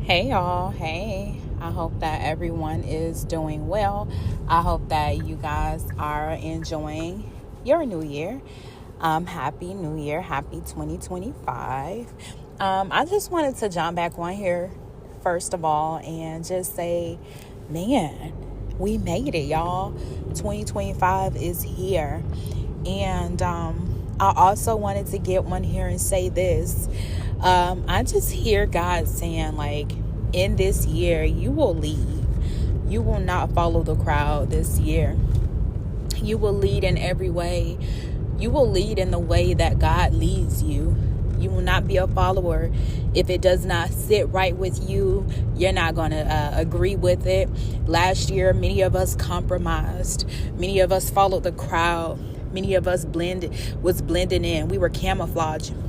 Hey y'all, hey. I hope that everyone is doing well. I hope that you guys are enjoying your new year. Happy New Year, happy 2025. I just wanted to jump back on here first of all and just say, man, we made it, y'all. 2025 is here. And I also wanted to get one here and say this. I just hear God saying, like, in this year, you will lead. You will not follow the crowd this year. You will lead in every way. You will lead in the way that God leads you. You will not be a follower. If it does not sit right with you, you're not going to agree with it. Last year, many of us compromised. Many of us followed the crowd. Many of us was blending in. We were camouflaging.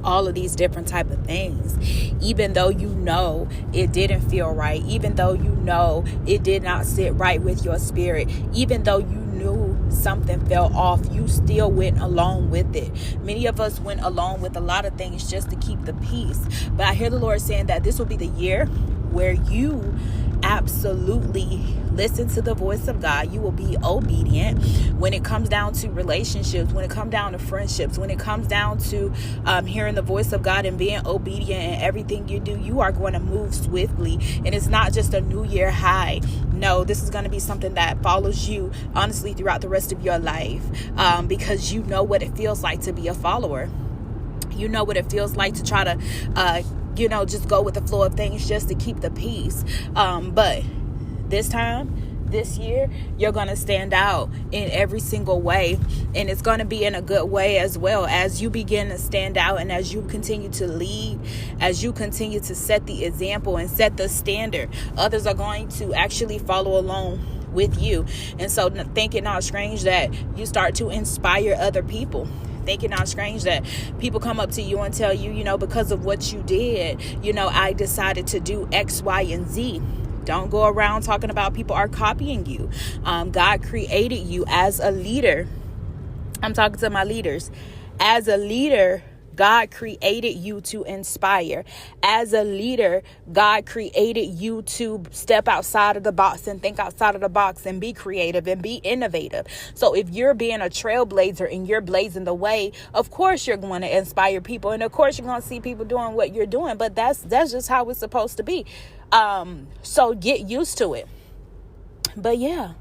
All of these different type of things, even though you know it didn't feel right, even though you know it did not sit right with your spirit, even though you knew something fell off, you still went along with it. Many of us went along with a lot of things just to keep the peace. But I hear the Lord saying that this will be the year where you absolutely listen to the voice of God. You will be obedient when it comes down to relationships, when it comes down to friendships, when it comes down to hearing the voice of God and being obedient in everything you do. You are going to move swiftly, and it's not just a new year high. No, this is going to be something that follows you honestly throughout the rest of your life, because you know what it feels like to be a follower. You know what it feels like to try to just go with the flow of things just to keep the peace. But this year, you're going to stand out in every single way. And it's going to be in a good way as well. As you begin to stand out and as you continue to lead, as you continue to set the example and set the standard, others are going to actually follow along with you. And so think it not strange that you start to inspire other people. Think it not strange that people come up to you and tell you, because of what you did, I decided to do X, Y, and Z. Don't go around talking about people are copying you. God created you as a leader. I'm talking to my leaders. As a leader, God created you to inspire. As a leader, God created you to step outside of the box and think outside of the box and be creative and be innovative. So if you're being a trailblazer and you're blazing the way, of course you're going to inspire people. And of course you're going to see people doing what you're doing. But that's just how it's supposed to be. So get used to it. But yeah,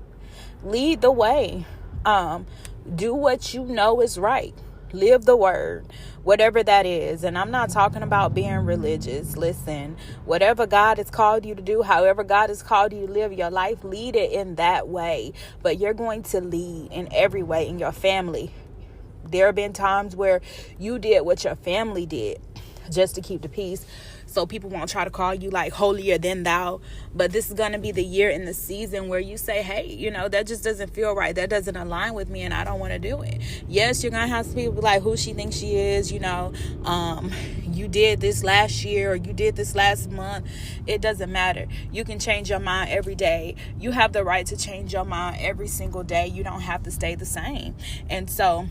lead the way. Do what you know is right. Live the word, whatever that is. And I'm not talking about being religious. Listen, whatever God has called you to do, however God has called you to live your life, lead it in that way. But you're going to lead in every way in your family. There have been times where you did what your family did just to keep the peace. So people won't try to call you like holier than thou. But this is going to be the year in the season where you say, hey, that just doesn't feel right. That doesn't align with me and I don't want to do it. Yes, you're going to have some people like who she thinks she is. You did this last year or you did this last month. It doesn't matter. You can change your mind every day. You have the right to change your mind every single day. You don't have to stay the same. And so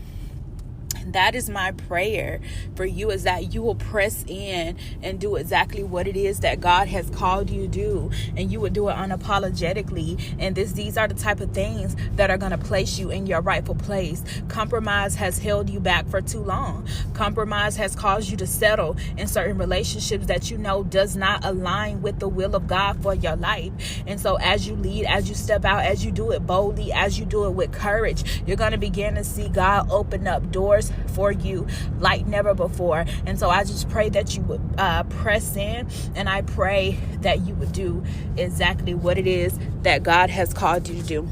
that is my prayer for you, is that you will press in and do exactly what it is that God has called you to do, and you would do it unapologetically. And these are the type of things that are going to place you in your rightful place. Compromise has held you back for too long. Compromise has caused you to settle in certain relationships that does not align with the will of God for your life. And so as you lead, as you step out, as you do it boldly, as you do it with courage, you're going to begin to see God open up doors for you like never before. And so I just pray that you would press in, and I pray that you would do exactly what it is that God has called you to do.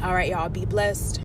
All right, y'all, be blessed.